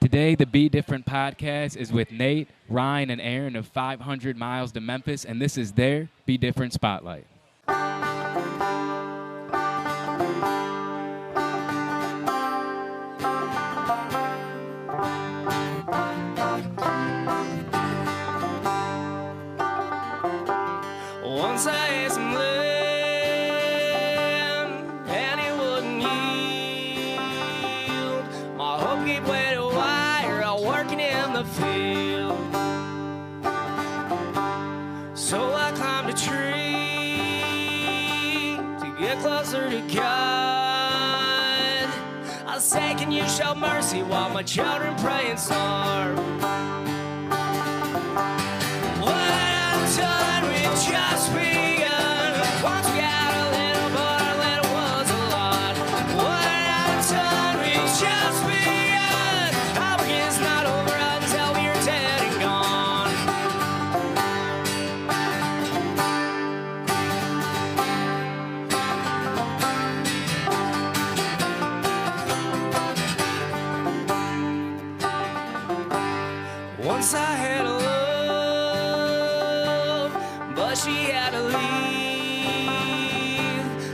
Today, the Be Different podcast is with Nate, Ryan, and Aaron of 500 Miles to Memphis, and this is their Be Different Spotlight. Once I had some land, and it wouldn't yield. My hope gave way to wire, all working in the field. So I climbed a tree to get closer to God. I say, can you show mercy while my children pray and starve? What I've done with just begun. Once we got a little, but a little was a lot. What I've done with just begun. Our work is not over until we're dead and gone. Once I had a love, but she had to leave.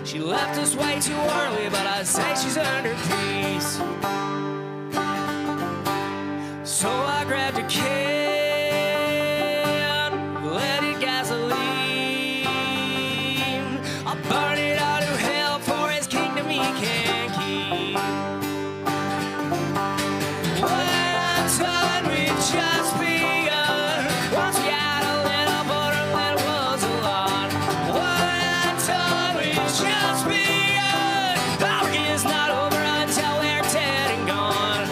She left us way too early, but I say she's earned her peace. So I grabbed a can, let it gasoline. I burn it all to hell for his kingdom he can't keep. What I've done with just begun. Once we had a little, but a little was a lot. What I've done with just begun. Our work is not over until we're dead and gone.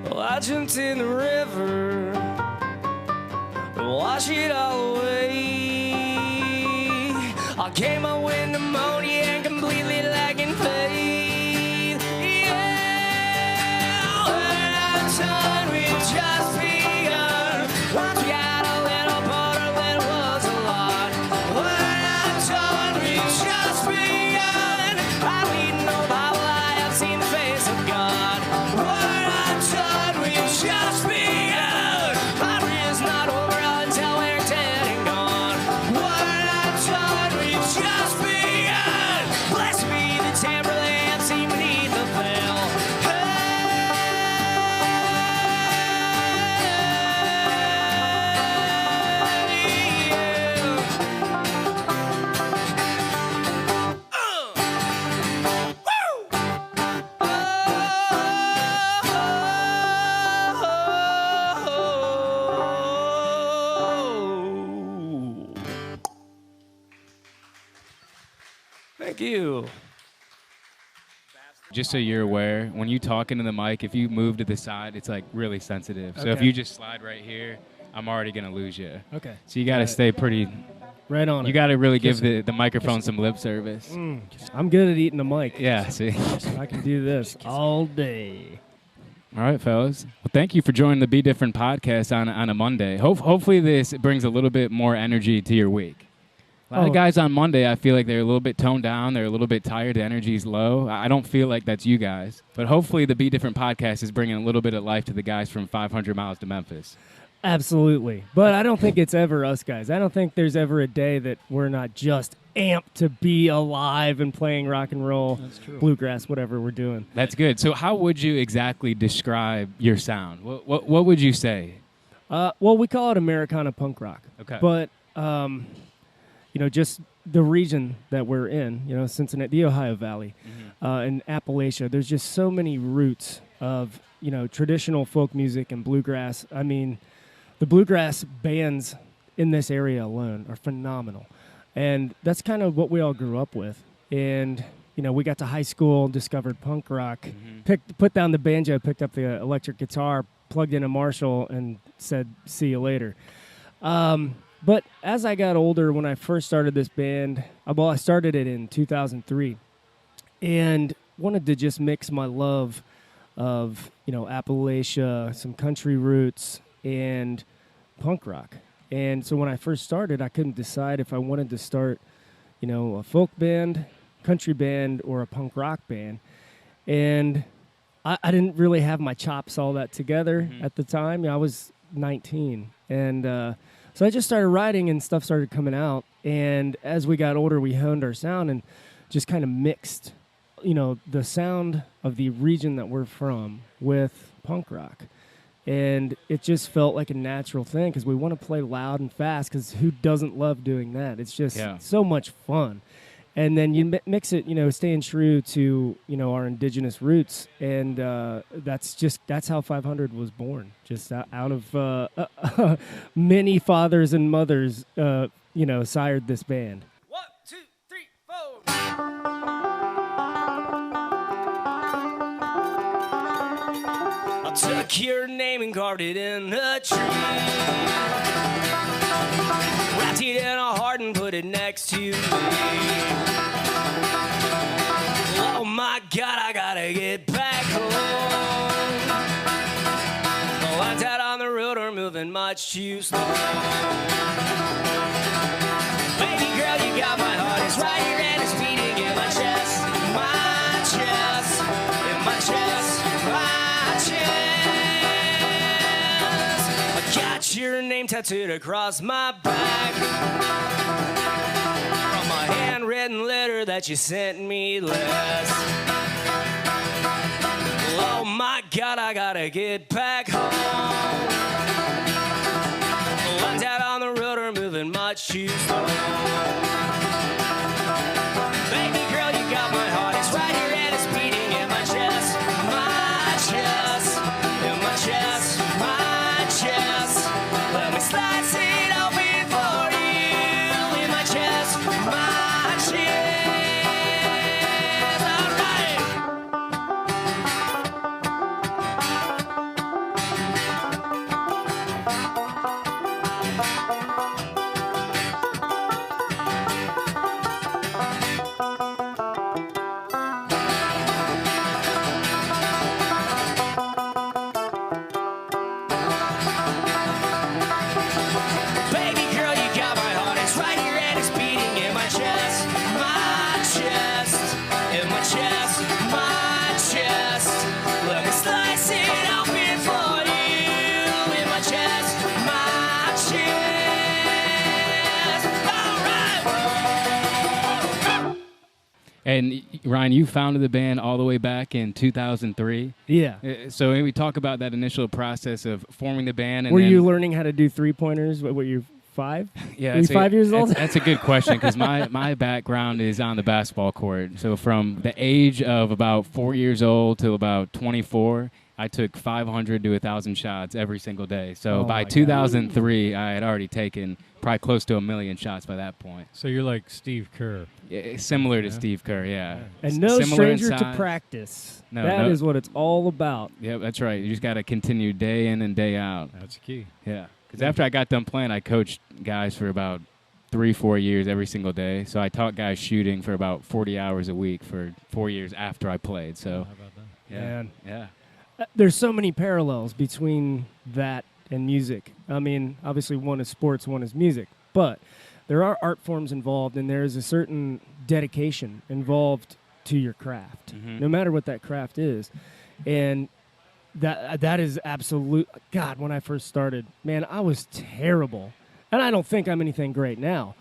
Well, I jumped in the river and washed it all away. I came up with pneumonia and completely lacking faith. Yeah, what I've done with just begun. Once we had a little, but a little was a lot. What I've done with just begun. I read no Bible, I have seen the face of God. What I've done with just begun. My career is not over until we're dead and gone. What I've done with just begun. Blessed be the temple lamp seen beneath the veil. Thank you. Just so you're aware, when you talk into the mic, if you move to the side, it's like really sensitive. So if Okay. you just slide right here, I'm already going to lose you. Okay. So you got to stay pretty, Right on you it. got to really give Kiss the microphone some lip service. I'm good at eating the mic. Yeah, see. I can do this all day. All right, fellas. Well, thank you for joining the Be Different podcast on a Monday. Hopefully this brings a little bit more energy to your week. A lot of guys on Monday, I feel like they're a little bit toned down. They're a little bit tired. The energy's low. I don't feel like that's you guys. But hopefully the Be Different podcast is bringing a little bit of life to the guys from 500 Miles to Memphis. Absolutely. But I don't think it's ever us guys. I don't think there's ever a day that we're not just amped to be alive and playing rock and roll, bluegrass, whatever we're doing. That's good. So how would you exactly describe your sound? What would you say? Well, we call it Americana punk rock. Okay. But, just the region that we're in, Cincinnati, the Ohio Valley, and Appalachia, there's just so many roots of traditional folk music and bluegrass. I mean, the bluegrass bands in this area alone are phenomenal. And that's kind of what we all grew up with. And, we got to high school, discovered punk rock, put down the banjo, picked up the electric guitar, plugged in a Marshall, and said, see you later. But as I got older, when I first started this band, I started it in 2003, and wanted to just mix my love of, Appalachia, some country roots, and punk rock. And so when I first started, I couldn't decide if I wanted to start, a folk band, country band, or a punk rock band. And I didn't really have my chops all that together at the time. I was 19. And so I just started writing and stuff started coming out. And as we got older, we honed our sound and just kind of mixed, the sound of the region that we're from with punk rock. And it just felt like a natural thing because we want to play loud and fast because who doesn't love doing that? It's just so much fun. And then you mix it, staying true to, our indigenous roots. And that's how 500 was born, just out of many fathers and mothers, sired this band. 1, 2, 3, 4. I took your name and carved it in a tree. Wrapped it in a heart and put it next to me. Oh my God, I gotta get back home. The lines out on the road are moving much too slow. Baby girl, you got my heart, it's right here and it's beating in my chest, my chest, in my chest, my chest. I got your name tattooed across my back from a handwritten letter that you sent me last. Oh my God, I gotta get back home. The lines out on the road are moving much too slow. Baby girl, you got my heart, it's right here and it's beating in my chest, my chest, in my chest, my chest. Let me slice it open for you in my chest, my chest. All right. Baby girl, you got my heart, it's right here and it's beating in my chest, my chest, in my chest, my chest. Let me slice it open for you in my chest, my chest. All right. And Ryan, you founded the band all the way back in 2003. Yeah. So we talk about that initial process of forming the band. And Were then, you learning how to do three-pointers? What were you, 5? Yeah, Were you 5 years old? That's a good question because my background is on the basketball court. So from the age of about 4 years old till about 24, I took 500 to 1,000 shots every single day. So Oh by my God. 2003, I had already taken probably close to 1 million shots by that point. So you're like Steve Kerr. Yeah, similar to Yeah. Steve Kerr, yeah. And no Similar in stranger to size. practice. No, That is no. what it's all about. Yeah, that's right. You just got to continue day in and day out. That's key. Yeah. Because after I got done playing, I coached guys for about 3-4 years every single day. So I taught guys shooting for about 40 hours a week for 4 years after I played. So, How about that? yeah. Man. Yeah. There's so many parallels between that and music. I mean, obviously one is sports, one is music. But there are art forms involved, and there is a certain dedication involved to your craft, no matter what that craft is. And that is absolute. God, when I first started, man, I was terrible. And I don't think I'm anything great now.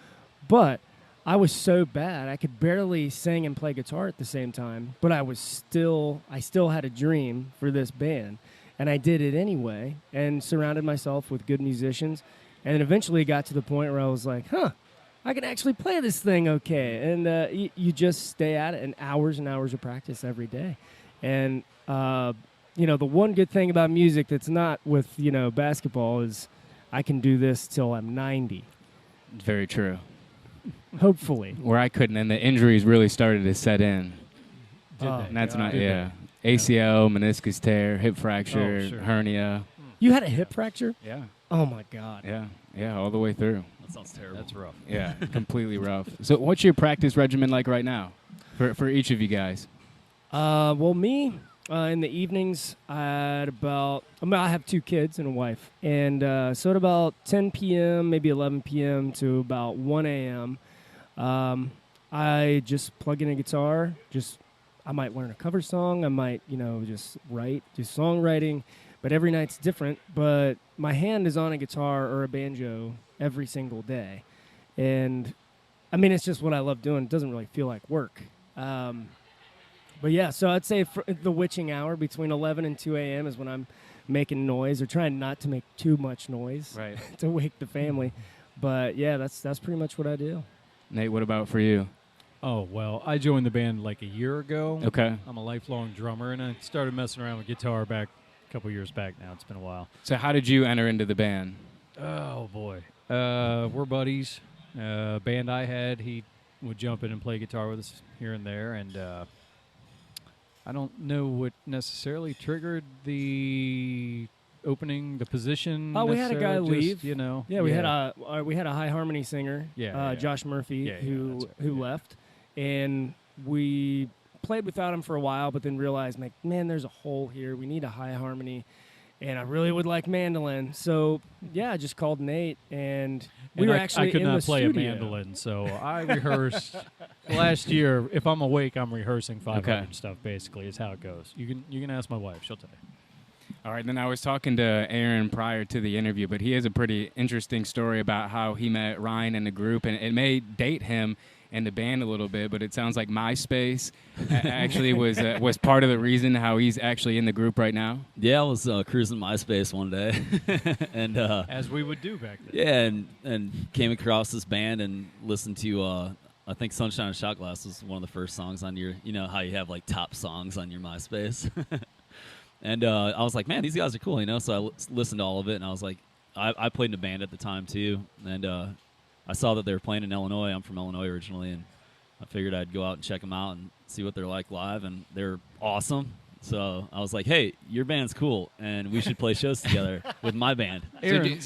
But I was so bad. I could barely sing and play guitar at the same time. But I still had a dream for this band. And I did it anyway and surrounded myself with good musicians. And then eventually got to the point where I was like, I can actually play this thing okay. And you just stay at it, and hours of practice every day. And the one good thing about music that's not with, basketball is I can do this till I'm 90. Very true. Hopefully. Where I couldn't, and the injuries really started to set in. And that's not, ACL, meniscus tear, hip fracture, hernia. You had a hip fracture? Yeah. Oh, my God. Yeah, all the way through. That sounds terrible. That's rough. Yeah, completely rough. So what's your practice regimen like right now for each of you guys? Well, me, in the evenings, I have 2 kids and a wife. And so at about 10 p.m., maybe 11 p.m. to about 1 a.m., I just plug in a guitar. I might learn a cover song. I might, just do songwriting. But every night's different. But my hand is on a guitar or a banjo every single day. And, it's just what I love doing. It doesn't really feel like work. But yeah, so I'd say the witching hour between 11 and 2 a.m. is when I'm making noise or trying not to make too much noise to wake the family. But yeah, that's pretty much what I do. Nate, what about for you? Oh, well, I joined the band like a year ago. Okay. I'm a lifelong drummer, and I started messing around with guitar back a couple years back now. It's been a while. So how did you enter into the band? Oh, boy. We're buddies. Band I had, he would jump in and play guitar with us here and there, and I don't know what necessarily triggered the opening, the position. Oh, we had a guy leave. Yeah, we had a high harmony singer, Josh Murphy, who left, and we played without him for a while, but then realized, man, there's a hole here. We need a high harmony, and I really would like mandolin. So yeah, I just called Nate, and we were actually I could in not the play studio. a mandolin, so I rehearsed last year. If I'm awake, I'm rehearsing 500 stuff. Basically, is how it goes. You can ask my wife; she'll tell you. All right, then I was talking to Aaron prior to the interview, but he has a pretty interesting story about how he met Ryan in the group, and it may date him and the band a little bit, but it sounds like MySpace actually was part of the reason how he's actually in the group right now. Yeah, I was cruising MySpace one day, and as we would do back then. Yeah, and came across this band and listened to I think "Sunshine and Shot Glass" was one of the first songs on your, how you have like top songs on your MySpace. And I was like, man, these guys are cool, So I listened to all of it, and I was like, I played in a band at the time too, and I saw that they were playing in Illinois. I'm from Illinois originally, and I figured I'd go out and check them out and see what they're like live, and they're awesome. So I was like, hey, your band's cool, and we should play shows together with my band. Aaron,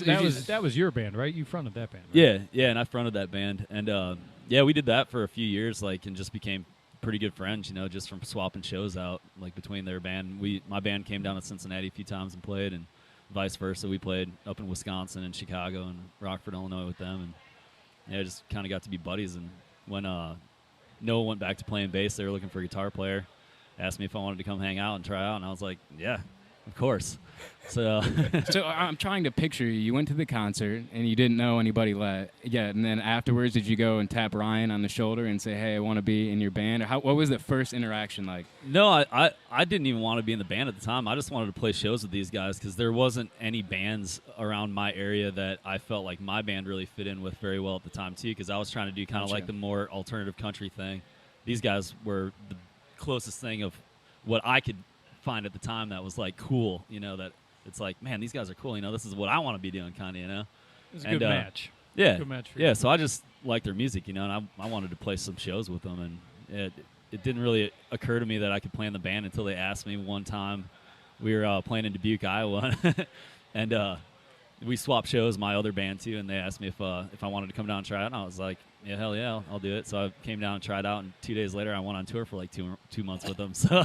that was your band, right? You fronted that band, right? Yeah, and I fronted that band, and we did that for a few years, and just became pretty good friends, just from swapping shows out, between their band. My band came down to Cincinnati a few times and played, and vice versa. We played up in Wisconsin and Chicago and Rockford, Illinois with them, and just kind of got to be buddies. And when Noah went back to playing bass, they were looking for a guitar player, asked me if I wanted to come hang out and try out, and I was like, yeah, of course. So So I'm trying to picture you. You went to the concert, and you didn't know anybody yet, and then afterwards, did you go and tap Ryan on the shoulder and say, hey, I want to be in your band? Or what was the first interaction like? No, I didn't even want to be in the band at the time. I just wanted to play shows with these guys because there wasn't any bands around my area that I felt like my band really fit in with very well at the time, too, because I was trying to do kind of like the more alternative country thing. These guys were the closest thing of what I could find at the time that was cool, that it's like, man, these guys are cool, this is what I want to be doing, kind of, It's a good match. Yeah, good match for yeah. you. So I just liked their music, and I wanted to play some shows with them, and it didn't really occur to me that I could play in the band until they asked me one time. We were playing in Dubuque, Iowa, and we swapped shows, my other band too, and they asked me if I wanted to come down and try it, and I was like, yeah, hell yeah, I'll do it. So I came down and tried out, and 2 days later I went on tour for 2 months with them. So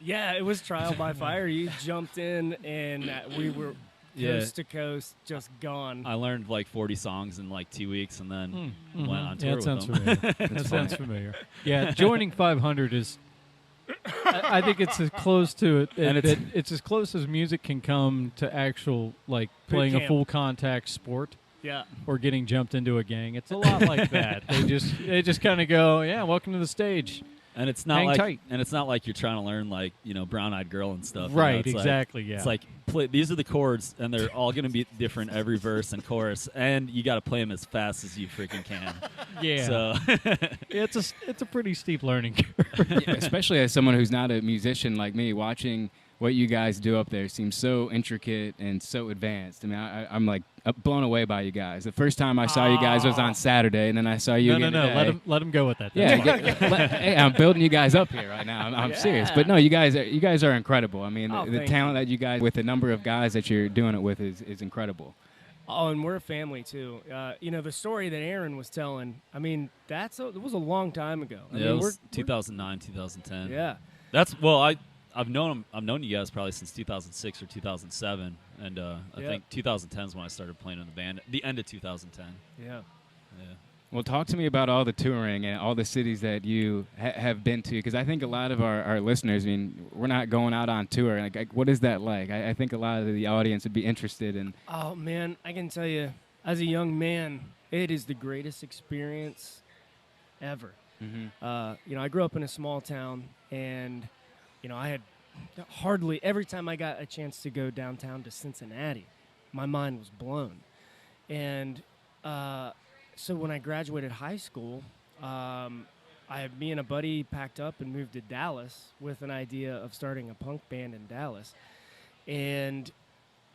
yeah, it was trial by fire. You jumped in, and we were coast to coast, just gone. I learned 40 songs in 2 weeks, and then went on tour that with sounds them. familiar. That sounds familiar. Yeah, joining 500 is. I think it's as close to it, and it's as close as music can come to actual playing a full contact sport. Yeah. Or getting jumped into a gang. It's a lot like that. They just kind of go, yeah, welcome to the stage. And it's not Hang tight. And it's not like you're trying to learn Brown Eyed Girl and stuff. Right, it's exactly. Like, yeah. It's like these are the chords, and they're all going to be different every verse and chorus, and you got to play them as fast as you freaking can. Yeah. So it's a pretty steep learning curve. Yeah, especially as someone who's not a musician like me, watching what you guys do up there seems so intricate and so advanced. I mean, I'm like blown away by you guys. The first time I saw you guys was on Saturday, and then I saw you again today. Let him go with that. Yeah, hey, I'm building you guys up here right now. I'm serious, but no, you guys are incredible. I mean, the talent that you guys, with the number of guys that you're doing it with, is incredible. Oh, and we're a family too. The story that Aaron was telling. I mean, it was a long time ago. I mean, it was 2009, 2010. Yeah. I've known you guys probably since 2006 or 2007, and I think 2010 is when I started playing in the band. The end of 2010. Yeah. Well, talk to me about all the touring and all the cities that you have been to, because I think a lot of our listeners, I mean, we're not going out on tour. Like what is that like? I think a lot of the audience would be interested in. Oh, man, I can tell you, as a young man, it is the greatest experience ever. Mm-hmm. I grew up in a small town, and, I had hardly every time I got a chance to go downtown to Cincinnati, my mind was blown. And so when I graduated high school, me and a buddy packed up and moved to Dallas with an idea of starting a punk band in Dallas. And,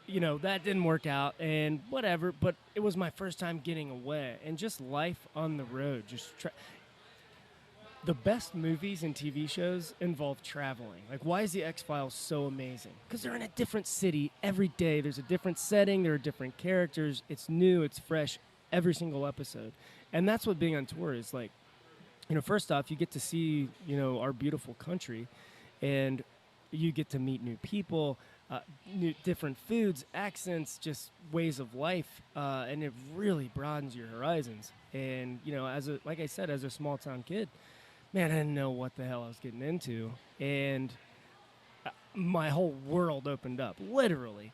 that didn't work out and whatever, but it was my first time getting away and just life on the road. The best movies and TV shows involve traveling. Like, why is the X-Files so amazing? Because they're in a different city every day. There's a different setting. There are different characters. It's new. It's fresh every single episode. And that's what being on tour is like. First off, you get to see, our beautiful country, and you get to meet new people, different foods, accents, just ways of life, and it really broadens your horizons. And, like I said, as a small-town kid, man, I didn't know what the hell I was getting into. And my whole world opened up, literally.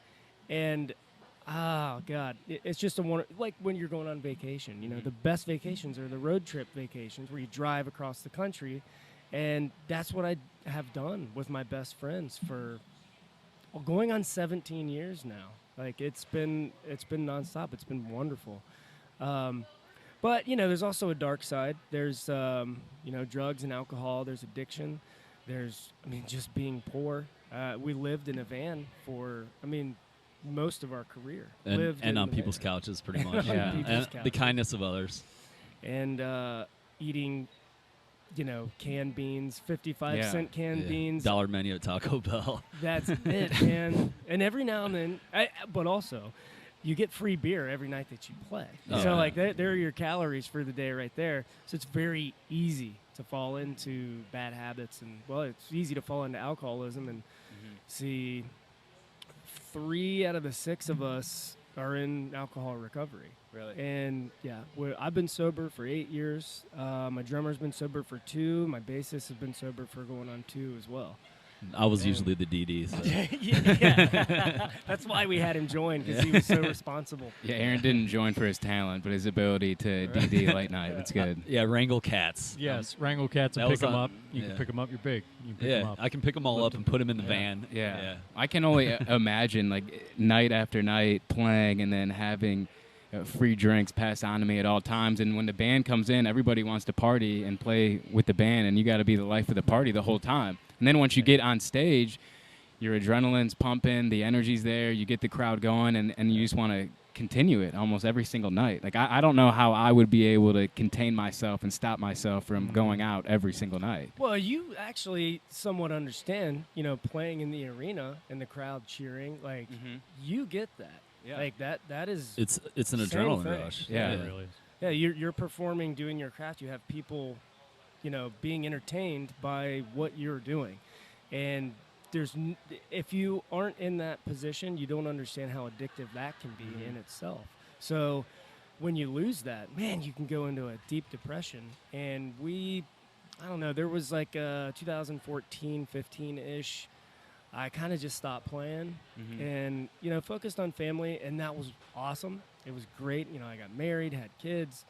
And, oh, God, it's just like when you're going on vacation. The best vacations are the road trip vacations where you drive across the country. And that's what I have done with my best friends for going on 17 years now. Like, it's been nonstop. It's been wonderful. But, there's also a dark side. There's, drugs and alcohol. There's addiction. There's, just being poor. We lived in a van for, most of our career. And on people's couches, pretty much. Yeah. And the kindness of others. And eating, canned beans, 55-cent canned beans. Dollar menu at Taco Bell. That's it, man. And every now and then, but also, you get free beer every night that you play. There are your calories for the day right there. So it's very easy to fall into bad habits. And, well, it's easy to fall into alcoholism. And see, 3 out of the 6 of us are in alcohol recovery. Really? And, I've been sober for 8 years. My drummer's been sober for 2. My bassist has been sober for going on 2 as well. I was usually the DD. So. Yeah. That's why we had him join, because he was so responsible. Yeah, Aaron didn't join for his talent, but his ability to DD late night. That's good. Wrangle cats. Yes, wrangle cats and pick them up. You can pick them up. You're big. You can pick them up. I can pick them all up and put them in the van. Yeah. I can only imagine, like, night after night playing and then having free drinks passed on to me at all times. And when the band comes in, everybody wants to party and play with the band, and you got to be the life of the party the whole time. And then once you get on stage, your adrenaline's pumping, the energy's there, you get the crowd going, and you just want to continue it almost every single night. Like, I don't know how I would be able to contain myself and stop myself from going out every single night. Well, you actually somewhat understand, playing in the arena and the crowd cheering, like, you get that. Yeah. Like, that is... It's an adrenaline rush. Yeah. It really is. Yeah, you're performing, doing your craft. You have people... being entertained by what you're doing. And if you aren't in that position, you don't understand how addictive that can be in itself. So when you lose that, man, you can go into a deep depression. And there was like 2014, 15-ish, I kind of just stopped playing and, focused on family, and that was awesome. It was great. I got married, had kids,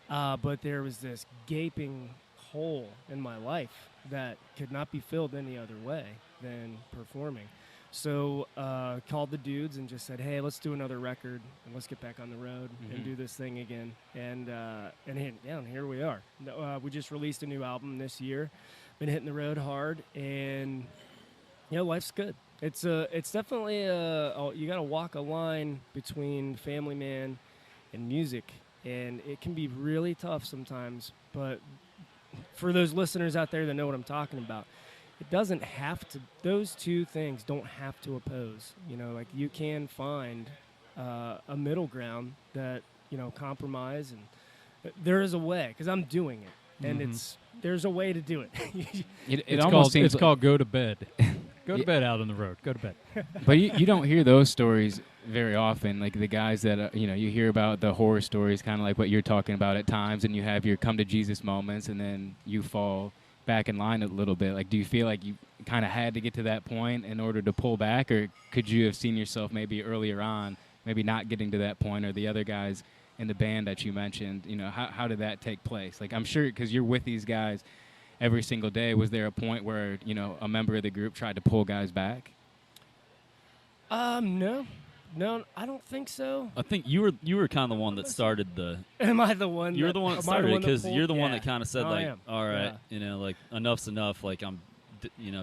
but there was this gaping hole in my life that could not be filled any other way than performing. So called the dudes and just said, hey, let's do another record and let's get back on the road and do this thing again. And here we are. We just released a new album this year. Been hitting the road hard, and life's good. It's definitely you got to walk a line between family man and music, and it can be really tough sometimes. But for those listeners out there that know what I'm talking about, it doesn't have to. Those two things don't have to oppose. You know, like you can find a middle ground that compromise, and there is a way because I'm doing it, and there's a way to do it. It almost seems it's called go to bed. Go to bed out on the road. Go to bed. But you don't hear those stories very often, like the guys that, you hear about the horror stories, kind of like what you're talking about at times, and you have your come to Jesus moments, and then you fall back in line a little bit. Like, do you feel like you kind of had to get to that point in order to pull back, or could you have seen yourself maybe earlier on, maybe not getting to that point, or the other guys in the band that you mentioned, how did that take place? Like, I'm sure because you're with these guys every single day, was there a point where, a member of the group tried to pull guys back? No, I don't think so. I think you were kind of the one that started the. Am I the one? You're the one that started it because you're the one Yeah. that kind of said I like, am. all right, Yeah. like enough's enough. Like I'm,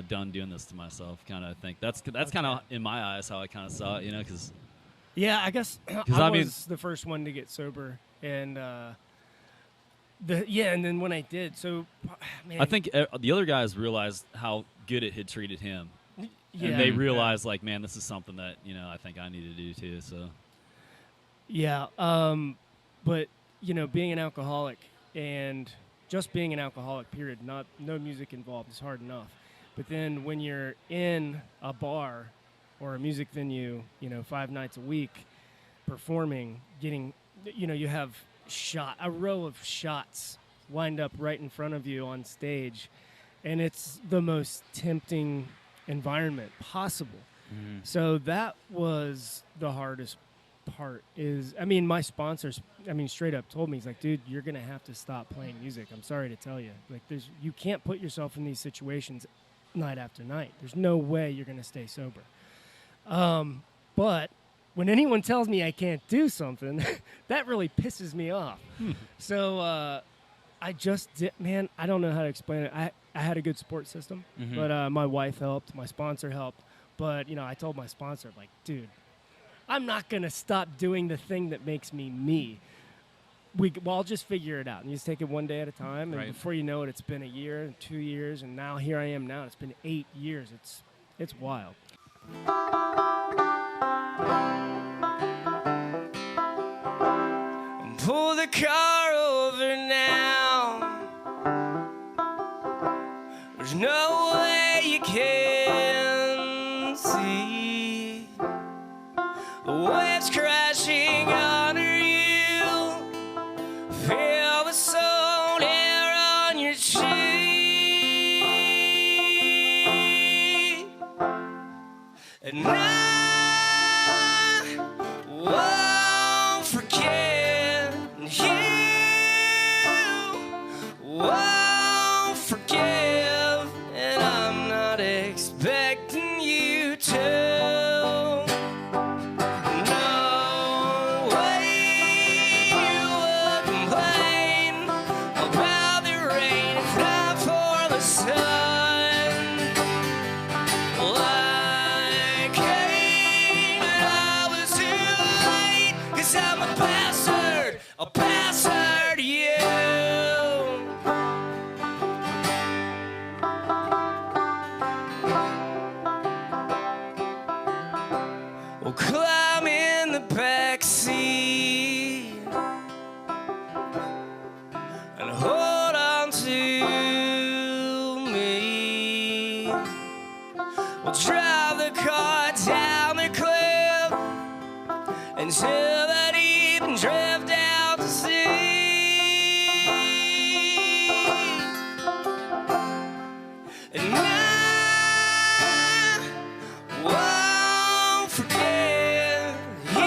done doing this to myself. Kind of think that's kind of in my eyes how I kind of saw it. Because. Yeah, I guess I was the first one to get sober, and and then when I did, so man, I think the other guys realized how good it had treated him. yeah, And they realized, like, man, this is something that, I think I need to do, too, so. yeah, but, being an alcoholic and just being an alcoholic, period, no music involved is hard enough. But then when you're in a bar or a music venue, 5 nights a week, performing, getting, you have a row of shots lined up right in front of you on stage, and it's the most tempting environment possible. So that was the hardest part. My sponsors, straight up told me, he's like, dude, you're gonna have to stop playing music. I'm sorry to tell you, like, you can't put yourself in these situations night after night. There's no way you're gonna stay sober. But when anyone tells me I can't do something, that really pisses me off. So I just did, man, I don't know how to explain it. I had a good support system, but my wife helped, my sponsor helped. But, I told my sponsor, like, dude, I'm not going to stop doing the thing that makes me me. I'll just figure it out. And you just take it one day at a time. And Right. before you know it, it's been a year and 2 years. And now here I am now. It's been 8 years. It's wild. Pull the car over now. There's no way you can see the waves crashing under you. Feel the salt air on your cheek. And I won't forget you. Won't forgive, and I'm not expecting you to. No way you would complain about the rain if not for the sun. Like Cain, I was too late, 'cause I'm a bastard to you. Well, climb in the back seat and hold on to me. We'll drive the car down the cliff until the deep and drift out to sea. And I won't forget you.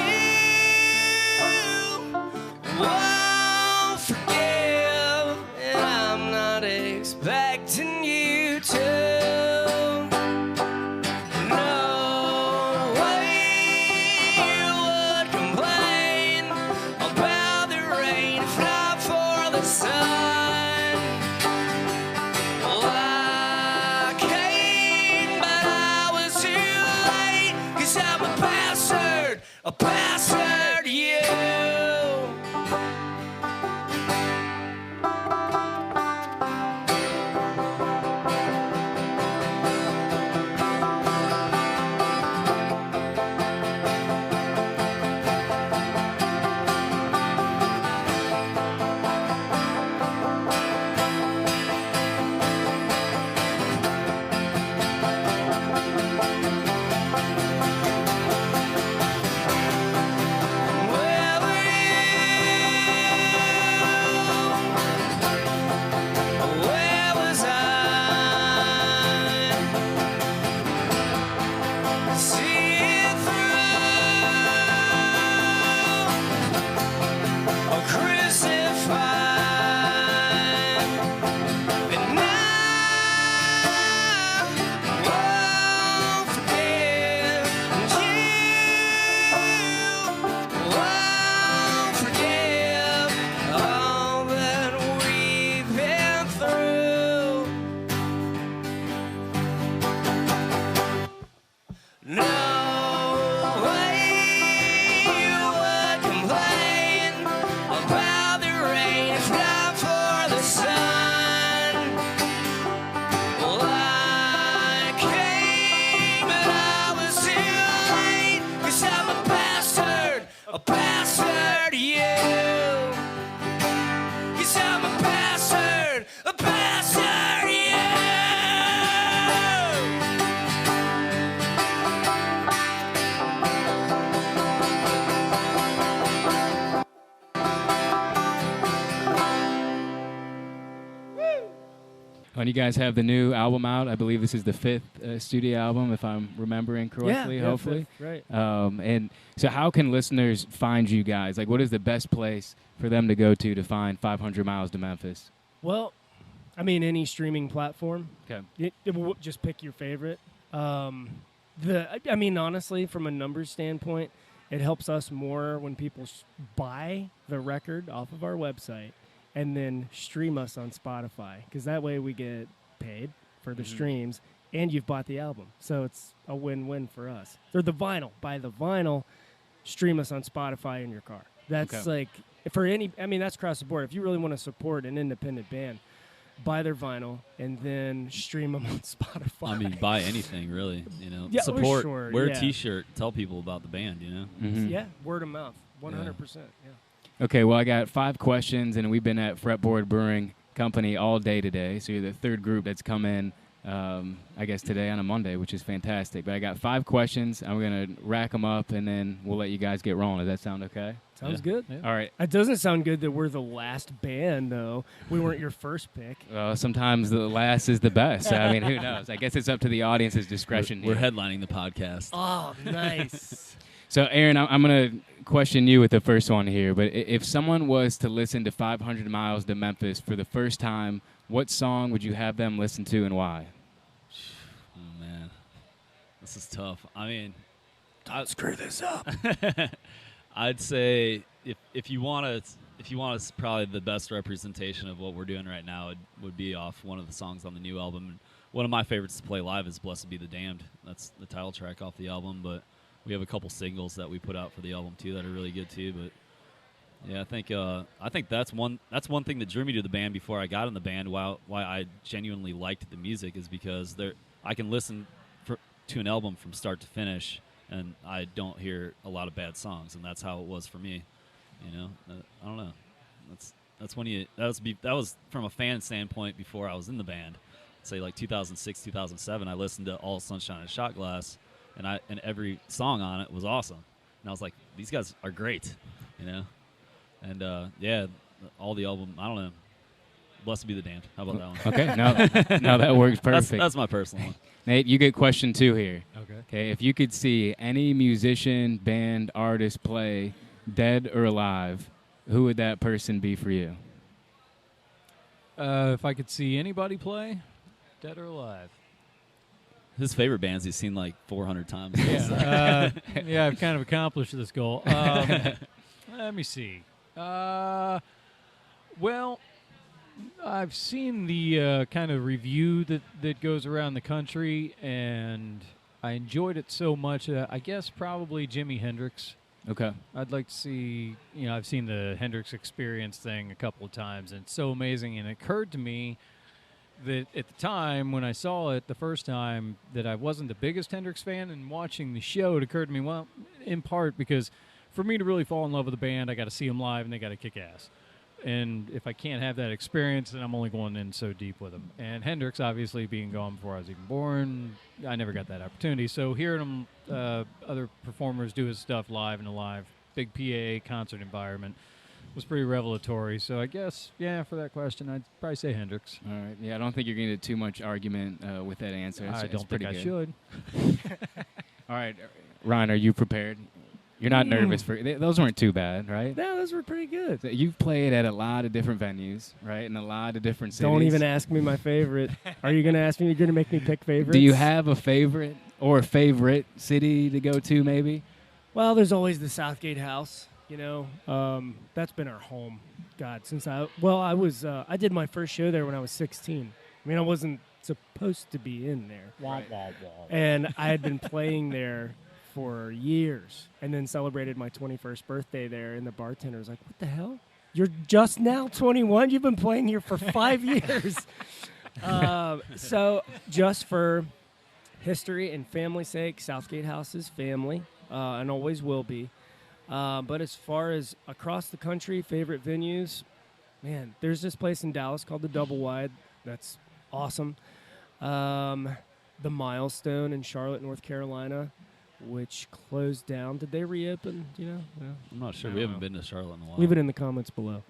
Won't forgive, and I'm not expecting you to. No way you would complain about bastard you. Where were you? Where was I? See it through, or crucified, and I won't forgive you. Won't forgive all that we've been through. No way you would complain about the rain if not for the sun. Well, I came and I was too late, 'cause I'm a bastard you. 'Cause I'm a bastard you. And you guys have the new album out. I believe this is the 5th studio album, if I'm remembering correctly, hopefully. Right. And so how can listeners find you guys? Like, what is the best place for them to go to find 500 Miles to Memphis? Well, I mean, any streaming platform. Okay. Just pick your favorite. I mean, honestly, from a numbers standpoint, it helps us more when people buy the record off of our website and then stream us on Spotify, because that way we get paid for the streams, and you've bought the album. So it's a win-win for us. Or the vinyl. Buy the vinyl, stream us on Spotify in your car. That's Okay. like, for any, I mean, that's across the board. If you really want to support an independent band, buy their vinyl and then stream them on Spotify. I mean, buy anything really. You know, Yeah, support. sure, Wear yeah. a T-shirt. Tell people about the band. You know. Mhm. Yeah, word of mouth, 100%. Yeah. Okay, well, I got 5 questions, and we've been at Fretboard Brewing Company all day today. So you're the third group that's come in, I guess, today on a Monday, which is fantastic. But I got 5 questions. I'm going to rack them up, and then we'll let you guys get rolling. Does that sound okay? Sounds Yeah. good. Yeah. All right. It doesn't sound good that we're the last band, though. We weren't your first pick. Sometimes the last is the best. I mean, who knows? I guess it's up to the audience's discretion We're here. headlining the podcast. Oh, nice. So, Aaron, I'm going to question you with the first one here. But if someone was to listen to 500 Miles to Memphis for the first time, what song would you have them listen to and why? Oh man, this is tough. I mean, Screw this up. I'd say if you want to, probably the best representation of what we're doing right now would be off one of the songs on the new album. One of my favorites to play live is "Blessed Be the Damned." That's the title track off the album, but we have a couple singles that we put out for the album too that are really good too. But yeah, I think that's one thing that drew me to the band before I got in the band. Why I genuinely liked the music is because I can listen to an album from start to finish, and I don't hear a lot of bad songs, and that's how it was for me. You know, I don't know. That was from a fan standpoint before I was in the band. Say like 2006, 2007, I listened to All Sunshine and Shot Glass, and every song on it was awesome. And I was like, these guys are great, you know. And yeah, all the album, I don't know. Blessed Be the Damned. How about that one? Okay, no, that works perfect. That's my personal one. Nate, you get question 2 here. Okay. Okay, if you could see any musician, band, artist play, dead or alive, who would that person be for you? If I could see anybody play, dead or alive. His favorite bands he's seen like 400 times. Yeah, yeah, I've kind of accomplished this goal. Let me see. Well, I've seen the kind of review that goes around the country, and I enjoyed it so much. I guess probably Jimi Hendrix. Okay. I'd like to see, I've seen the Hendrix Experience thing a couple of times, and it's so amazing. And it occurred to me that at the time when I saw it the first time that I wasn't the biggest Hendrix fan, and watching the show, it occurred to me, well, in part because for me to really fall in love with the band, I got to see them live, and they got to kick ass. And if I can't have that experience, then I'm only going in so deep with them. And Hendrix, obviously, being gone before I was even born, I never got that opportunity. So hearing them, other performers do his stuff live in a live, big PAA concert environment was pretty revelatory. So I guess, for that question, I'd probably say Hendrix. All right. Yeah, I don't think you're going to get too much argument with that answer. I don't think I good. should. All right. Ryan, are you prepared? You're not nervous for those weren't too bad, right? No, those were pretty good. So you've played at a lot of different venues, right? In a lot of different cities. Don't even ask me my favorite. Are you going to ask me? You're going to make me pick favorites? Do you have a favorite or a favorite city to go to, maybe? Well, there's always the Southgate House. That's been our home. God, since I did my first show there when I was 16. I mean, I wasn't supposed to be in there. Right. And I had been playing there for years, and then celebrated my 21st birthday there, and the bartender was like, "What the hell? You're just now 21? You've been playing here for 5 years." So just for history and family's sake, Southgate House is family, and always will be. But as far as across the country, favorite venues, man, there's this place in Dallas called the Double Wide. That's awesome. The Milestone in Charlotte, North Carolina, which closed down. Did they reopen? Do you know? No. I'm not sure. We haven't been to Charlotte in a while. Leave it in the comments below.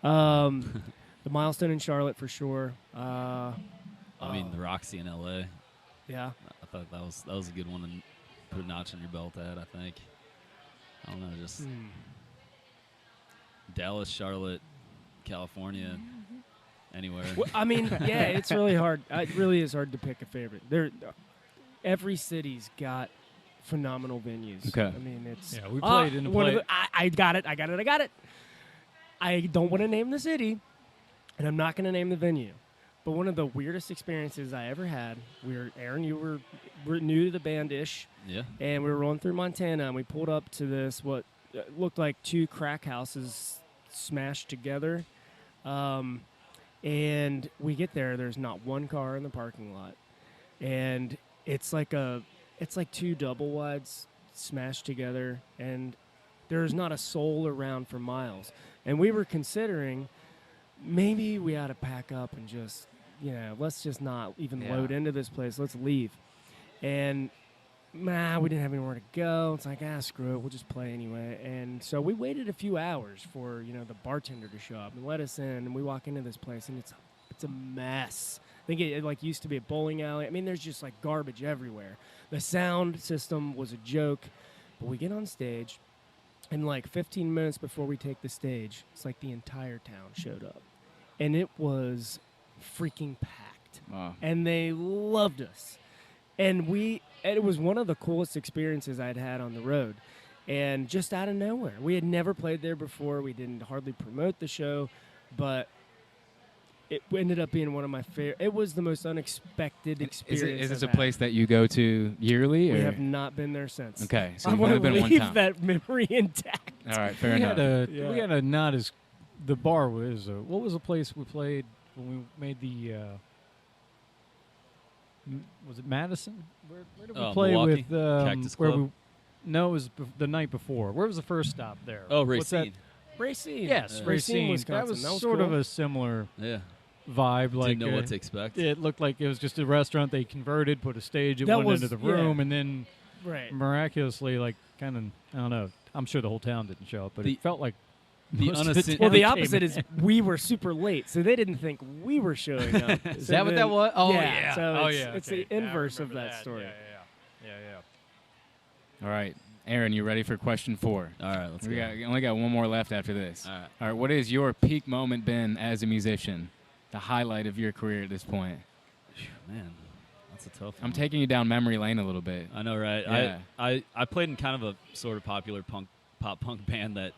The Milestone in Charlotte for sure. I mean, the Roxy in L.A. Yeah. I thought that was a good one to put a notch on your belt at, I think. I don't know, just Dallas, Charlotte, California, anywhere. Well, I mean, yeah, it's really hard. It really is hard to pick a favorite. Every city's got phenomenal venues. Okay. I mean, it's Yeah, we played in the play. I got it. I don't want to name the city, and I'm not going to name the venue. But one of the weirdest experiences I ever had, Aaron, you were new to the band-ish. Yeah. And we were rolling through Montana, and we pulled up to this, what looked like two crack houses smashed together. And we get there, there's not one car in the parking lot. And it's like two double wides smashed together, and there's not a soul around for miles. And we were considering maybe we ought to pack up and just, let's just not even load into this place. Let's leave. And we didn't have anywhere to go. It's like, screw it. We'll just play anyway. And so we waited a few hours for, the bartender to show up and let us in. And we walk into this place, and it's a mess. I think it used to be a bowling alley. I mean, there's just garbage everywhere. The sound system was a joke. But we get on stage, and 15 minutes before we take the stage, it's like the entire town showed up. And it was freaking packed. Wow. And they loved us. And it was one of the coolest experiences I'd had on the road. And just out of nowhere. We had never played there before. We didn't hardly promote the show. But it ended up being one of my favorite. It was the most unexpected experience. Is this a place that you go to yearly? We or? have not been there since. Okay, so I you've want only to been one leave time. that memory intact. All right, fair enough. We had a not as the bar was. What was the place we played when we made the? Was it Madison? Where did we play Milwaukee? with? Cactus where Club? No, it was the night before. Where was the first stop there? Oh, What's that? Racine. Racine. Yes, Racine. Wisconsin. That was cool. of a similar Yeah. vibe. Didn't know what to expect. It looked like it was just a restaurant they converted, put a stage at That one was- end of the yeah. room, and then Right. miraculously, I don't know. I'm sure the whole town didn't show up, but it felt like the most of unassuming- Well, the town came opposite in. is we were super late, so they didn't think we were showing up. Is that what that was? Oh yeah. So oh it's, yeah. it's okay. the Yeah, I inverse of remember that story. Yeah. All right, Aaron, you ready for question 4? All right, let's We go. only got one more left after this. All right. All right, what has your peak moment been as a musician? The highlight of your career at this point? Man, that's a tough one. I'm taking you down memory lane a little bit. I know, right? Yeah. I played in kind of a sort of popular pop punk band that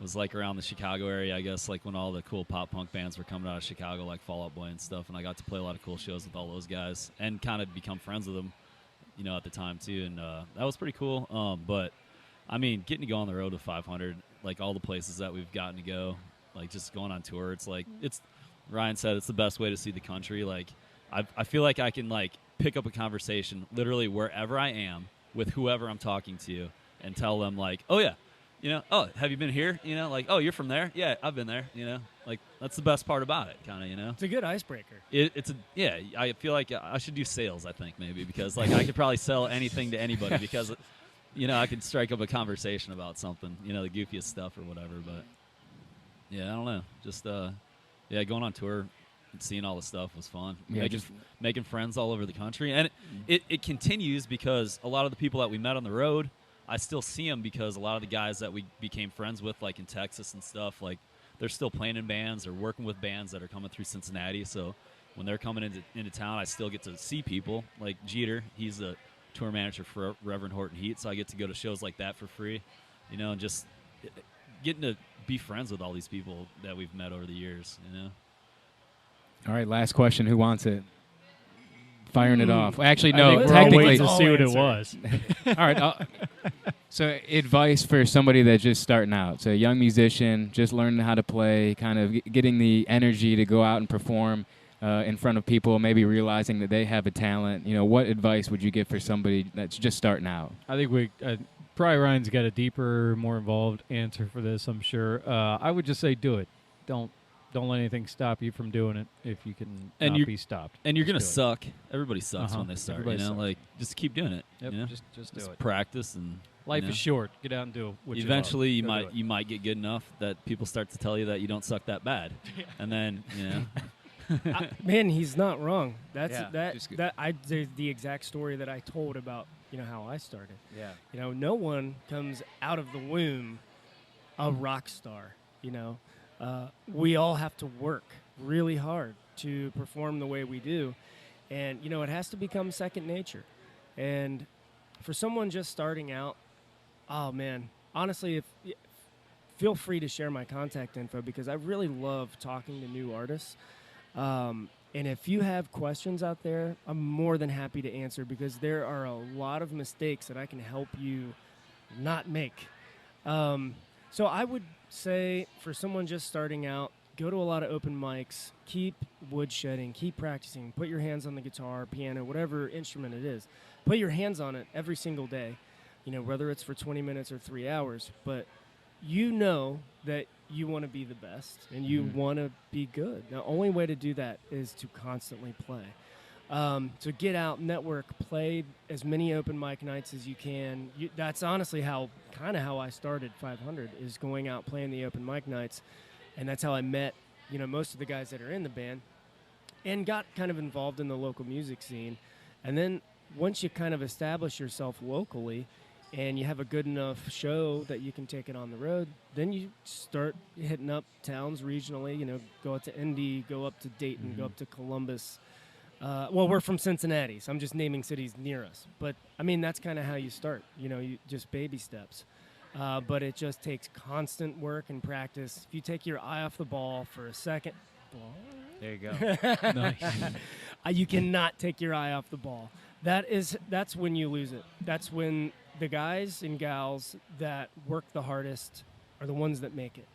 was around the Chicago area, I guess, when all the cool pop punk bands were coming out of Chicago, like Fall Out Boy and stuff, and I got to play a lot of cool shows with all those guys and kind of become friends with them, at the time too, and that was pretty cool. But I mean, getting to go on the road with 500, like all the places that we've gotten to go, like just going on tour, it's like Ryan said, it's the best way to see the country. Like I feel like I can like pick up a conversation literally wherever I am with whoever I'm talking to and tell them like, oh yeah, you know, oh, have you been here? You know, like, oh, you're from there? Yeah, I've been there. You know, like that's the best part about it, kind of. You know, It's a good icebreaker. I feel like I should do sales. I think maybe because like I could probably sell anything to anybody because, you know, I could strike up a conversation about something. You know, the goofiest stuff or whatever. But yeah, I don't know. Just going on tour and seeing all the stuff was fun. Yeah, Making friends all over the country, and it continues because a lot of the people that we met on the road, I still see them because a lot of the guys that we became friends with, like in Texas and stuff, like they're still playing in bands or working with bands that are coming through Cincinnati. So when they're coming into town, I still get to see people like Jeter. He's the tour manager for Reverend Horton Heat, so I get to go to shows like that for free, you know, and just getting to be friends with all these people that we've met over the years, you know. All right, last question. Who wants it? Firing it off. Actually, I no. think we're all Technically, waiting to see what it answer. was. all right. So, advice for somebody that's just starting out. So, a young musician, just learning how to play, kind of getting the energy to go out and perform in front of people, maybe realizing that they have a talent. You know, what advice would you give for somebody that's just starting out? I think probably Ryan's got a deeper, more involved answer for this, I'm sure. I would just say do it. Don't let anything stop you from doing it if you can And not you're- be stopped. And you're Just gonna do it. suck. Everybody sucks Uh-huh. when they start. Everybody you know, sucks. like just keep doing it. Yep, you know? just do it. Practice and Life you know, is short. Get out and do what eventually you you love. Go do you might get good enough that people start to tell you that you don't suck that bad, and then you know. Man, he's not wrong. That's Yeah, just good. the exact story that I told about, you know, how I started. Yeah. You know, no one comes out of the womb a rock star. You know, we all have to work really hard to perform the way we do, and you know, it has to become second nature. And for someone just starting out, oh man, honestly, feel free to share my contact info because I really love talking to new artists. And if you have questions out there, I'm more than happy to answer because there are a lot of mistakes that I can help you not make. So I would say for someone just starting out, go to a lot of open mics, keep woodshedding, keep practicing, put your hands on the guitar, piano, whatever instrument it is. Put your hands on it every single day, you know, whether it's for 20 minutes or 3 hours. But you know that you want to be the best and you want to be good. The only way to do that is to constantly play. So get out, network, play as many open mic nights as you can. That's honestly how I started 500 is going out playing the open mic nights. And that's how I met, you know, most of the guys that are in the band and got kind of involved in the local music scene. And then once you kind of establish yourself locally and you have a good enough show that you can take it on the road, then you start hitting up towns regionally, you know, go up to Indy, go up to Dayton, go up to Columbus. Well, we're from Cincinnati, so I'm just naming cities near us. But, I mean, that's kind of how you start, you know, you just baby steps. But it just takes constant work and practice. If you take your eye off the ball for a second, There you go. Nice. you cannot take your eye off the ball. That's when you lose it. That's when the guys and gals that work the hardest are the ones that make it.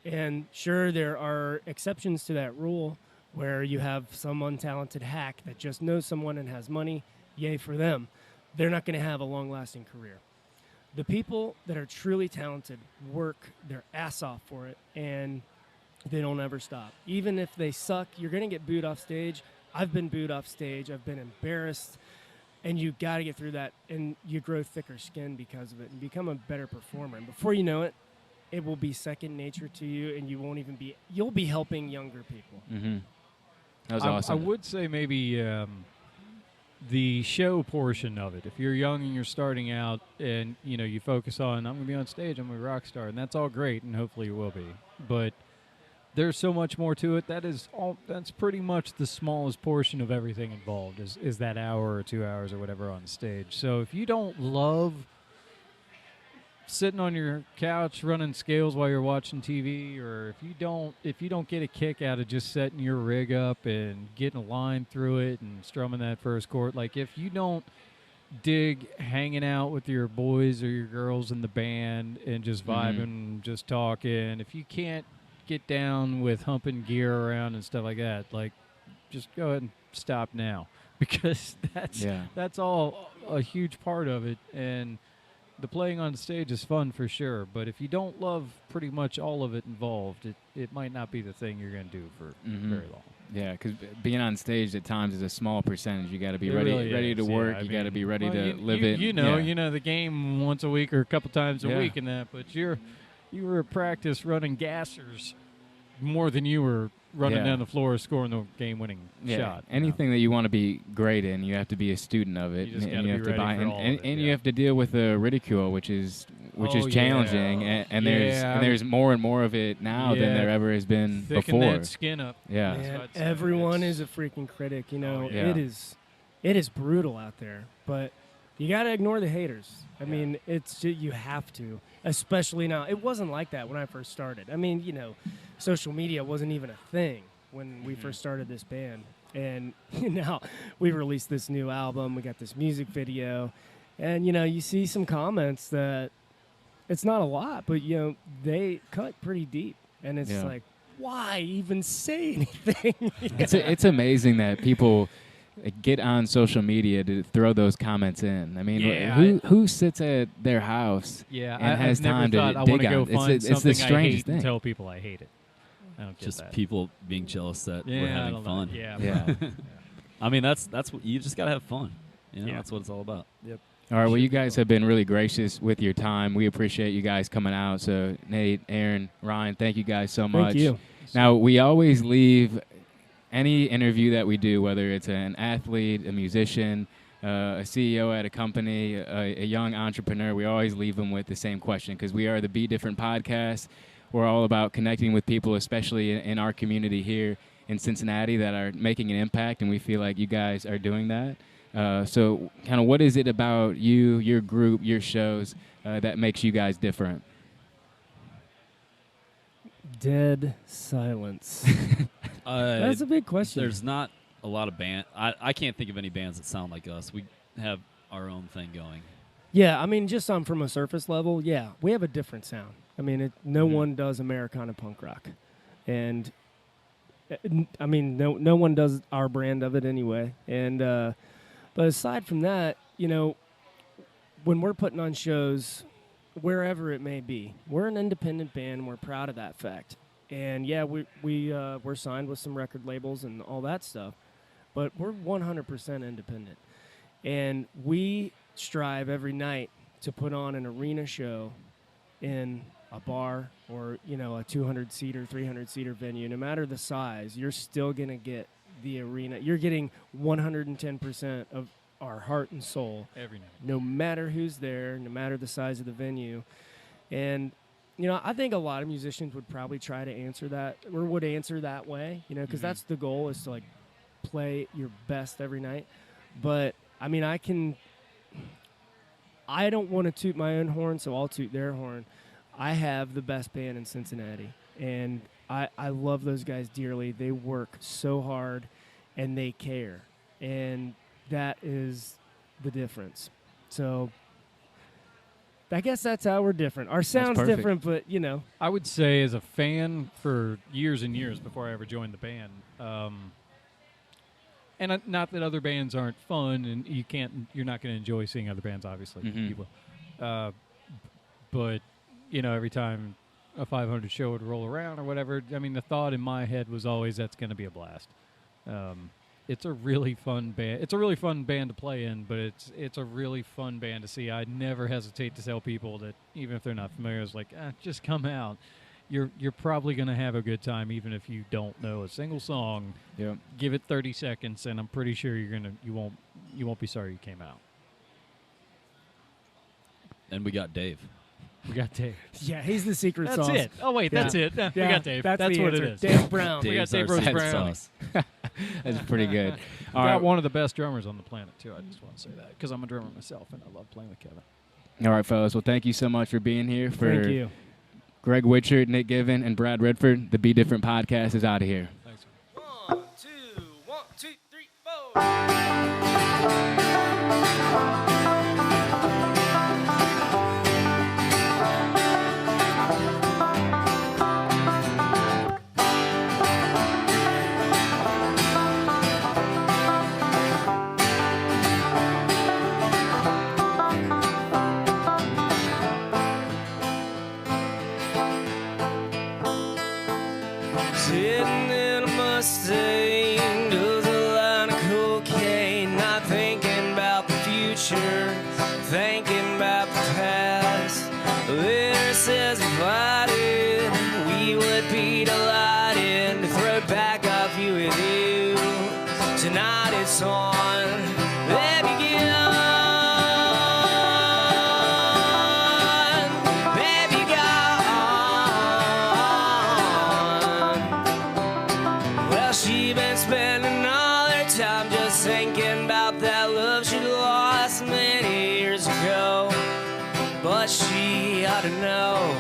And sure, there are exceptions to that rule where you have some untalented hack that just knows someone and has money. Yay for them. They're not going to have a long-lasting career. The people that are truly talented work their ass off for it, and they don't ever stop. Even if they suck, you're going to get booed off stage. I've been booed off stage. I've been embarrassed, and you got to get through that, and you grow thicker skin because of it and become a better performer. And before you know it, it will be second nature to you, and you'll be helping younger people. Mm-hmm. That was I awesome. would say maybe the show portion of it. If you're young and you're starting out and, you know, you focus on, I'm going to be on stage, I'm going to be a rock star, and that's all great, and hopefully you will be. But there's so much more to it. That's pretty much the smallest portion of everything involved is that hour or 2 hours or whatever on stage. So if you don't love sitting on your couch running scales while you're watching TV, or if you don't get a kick out of just setting your rig up and getting a line through it and strumming that first chord, like if you don't dig hanging out with your boys or your girls in the band and just vibing, just talking. If you can't get down with humping gear around and stuff like that, like, just go ahead and stop now, because that's all a huge part of it. And the playing on stage is fun for sure, but if you don't love pretty much all of it involved, it might not be the thing you're going to do for very long. Yeah, because being on stage at times is a small percentage. You got to be It ready really to is, work. yeah. You got to be ready Well, to live it. You know the game once a week or a couple times a week and that, but you were at practice running gassers more than you were running down the floor scoring the game-winning shot. Anything that you want to be great in, you have to be a student of it. You just and gotta you be have to ready buy for in, all of and, it, and you have to deal with the ridicule, which is challenging. And there's more and more of it now than there ever has been Thicken before. that skin up. Yeah. Man, everyone is a freaking critic. It is brutal out there, but you got to ignore the haters. I mean, it's just, you have to, especially now. It wasn't like that when I first started. I mean, social media wasn't even a thing when we first started this band. And now we released this new album. We got this music video. And, you see some comments that it's not a lot, but, they cut pretty deep. And it's like, why even say anything? It's amazing that people get on social media to throw those comments in. I mean, who sits at their house and has time to dig on it? It's the strangest thing. And tell people I hate it. I don't get Just that. people being jealous that we're having fun. Yeah. I mean, that's what you just gotta have fun. That's what it's all about. Yep. All right, well, you guys have been really gracious with your time. We appreciate you guys coming out. So, Nate, Aaron, Ryan, thank you guys so much. Thank you. Now, we always leave any interview that we do, whether it's an athlete, a musician, a CEO at a company, a young entrepreneur, we always leave them with the same question, because we are the Be Different podcast. We're all about connecting with people, especially in our community here in Cincinnati, that are making an impact, and we feel like you guys are doing that. So kind of what is it about you, your group, your shows that makes you guys different? Dead silence. That's a big question. There's not a lot of band. I can't think of any bands that sound like us. We have our own thing going. Yeah, I mean, just from a surface level, we have a different sound. I mean, no one does Americana punk rock. And, I mean, no one does our brand of it anyway. And but aside from that, when we're putting on shows, wherever it may be, we're an independent band, and we're proud of that fact. And, we're signed with some record labels and all that stuff, but we're 100% independent. And we strive every night to put on an arena show in a bar or, a 200-seater, 300-seater venue. No matter the size, you're still going to get the arena. You're getting 110% of our heart and soul every night, no matter who's there, no matter the size of the venue. And, I think a lot of musicians would probably try to answer that, or would answer that way, because that's the goal, is to, play your best every night. But, I mean, I don't want to toot my own horn, so I'll toot their horn. I have the best band in Cincinnati, and I love those guys dearly. They work so hard, and they care, and that is the difference. So I guess that's how we're different. Our sound's different, but, I would say, as a fan for years and years before I ever joined the band, and not that other bands aren't fun, and you're not going to enjoy seeing other bands, obviously. You will. But, every time a 500 show would roll around or whatever, I mean, the thought in my head was always, that's going to be a blast. It's a really fun band. It's a really fun band to play in, but it's a really fun band to see. I never hesitate to tell people that, even if they're not familiar, it's like, just come out. You're probably going to have a good time, even if you don't know a single song. Yep. Give it 30 seconds, and I'm pretty sure you won't be sorry you came out. And we got Dave. We got Dave. Yeah, he's the secret That's sauce. it. Oh wait, that's it. We got Dave. That's the what answer. it is. Dave Brown. We got Dave's Dave our Rose secret Brown. sauce. That's pretty good. We got one of the best drummers on the planet too. I just want to say that, because I'm a drummer myself, and I love playing with Kevin. All right, fellas. Well, thank you so much for being here. Thank you. Greg Witchard, Nick Given, and Brad Redford, the Be Different podcast is out of here. Thanks. 1, 2, 1, 2, 3, 4. Sitting in a Mustang, does a line of cocaine, not thinking about the future, thinking about the past. There says if I did, we would be delighted to throw back off you with you. Tonight it's on, baby, gone, baby, gone. Well, she been spending all her time just thinking about that love she lost many years ago. But she ought to know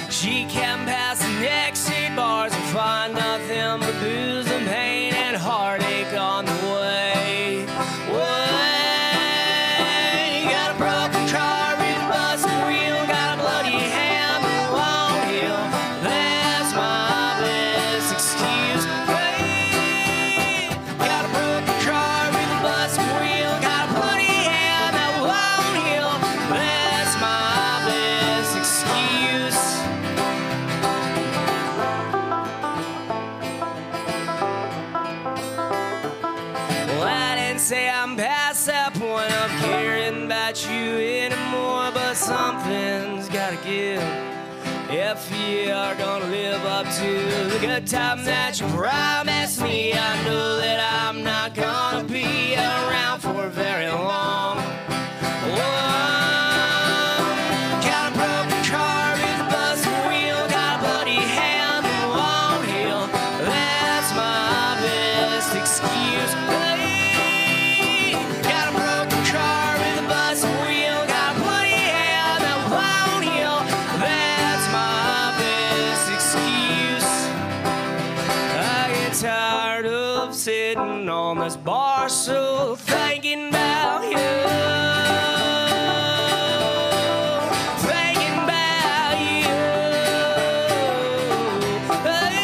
she can pass the next 8 bars and find nothing but booze and pain and heartache on the way. Way. Got a broken car with a busted wheel, got a bloody hand that won't heal. That's my best excuse. Hey. Got a broken car with a busted wheel, got a bloody hand that won't heal. That's my best excuse. Well, I didn't say I'm past that point of caring about you anymore, but something's gotta give if you are gonna live up to the good time that you promised me. I know that I'm not gonna be around for very long. Got a broken car with a busted wheel, got a bloody hand that won't heal. That's my best excuse. Hey. Got a broken car with a busted wheel, got a bloody hand that won't heal. That's my best excuse. I get tired of sitting on this bar stool thinking about you. Thinking about you. Hey.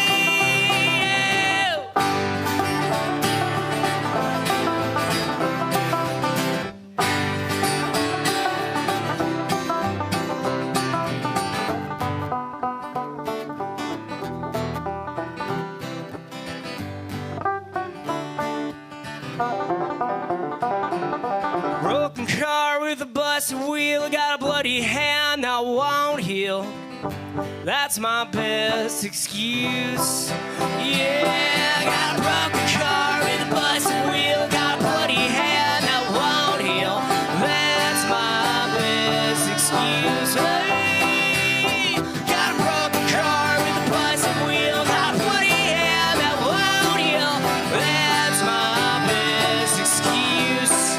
Broken car with a busted wheel, got a bloody hand that won't heal. That's my best excuse. Yeah, got a broken car with a busted wheel, got a bloody hand that won't heal. That's my best excuse. Hey, got a broken car with a busted wheel, got a bloody hand that won't heal. That's my best excuse.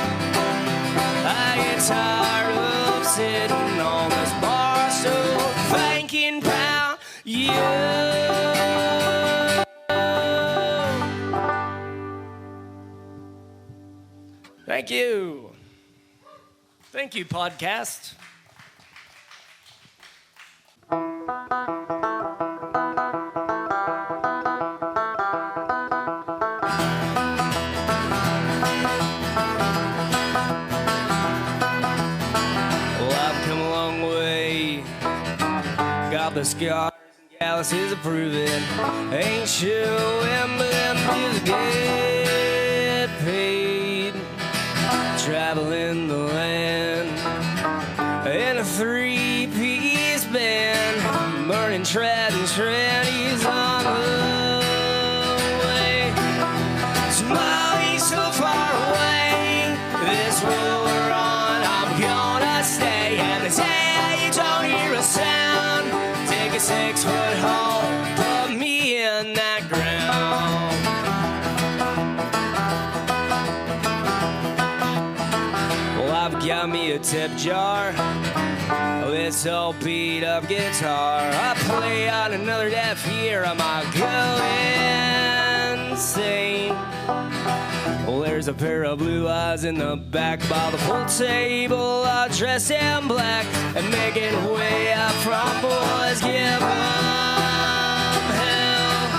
I get tired of sitting on this bar stool thinking about you. Thank you. Thank you, podcast. Well, I've come a long way. Got the scars and calluses of proving. Ain't showing, but them bills get paid. Traveling the land in a 3-piece band, burning tread and trannies on the way. Somebody's so far away, this road we're on, I'm gonna stay. And they say you don't hear a sound, take a 6-foot haul, put me in that ground. Well, I've got me a tip jar, this old beat up guitar. I play on another deaf ear, I might go insane. Well, there's a pair of blue eyes in the back by the pool table, all dressed in black and making way up from boys give 'em hell.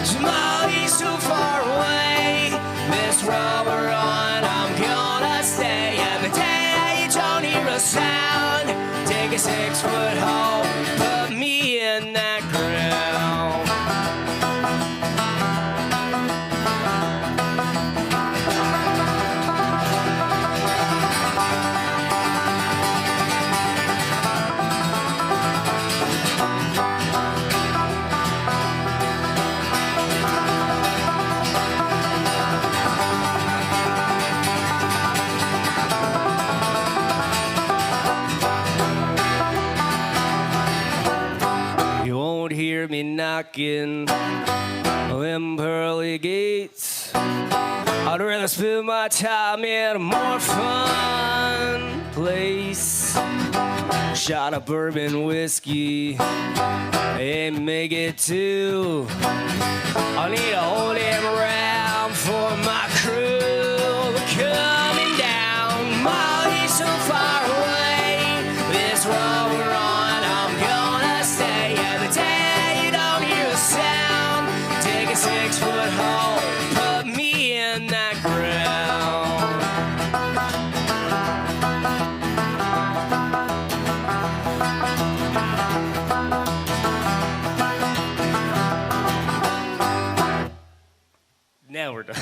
Somebody's too far away, this road we're on, I'm gonna stay. And the day you don't hear a sound, take a 6-foot haul, put me in in that ground. You won't hear me knocking them pearly gates. I'd rather spend my time in a more fun place. Shot of bourbon whiskey and make it two. I need to hold him around for my crew. Coming down, Molly, so far away. This road we're on, I'm gonna stay. Every day you don't hear a sound. Take a 6-foot hole, put me in that ground. Now we're done.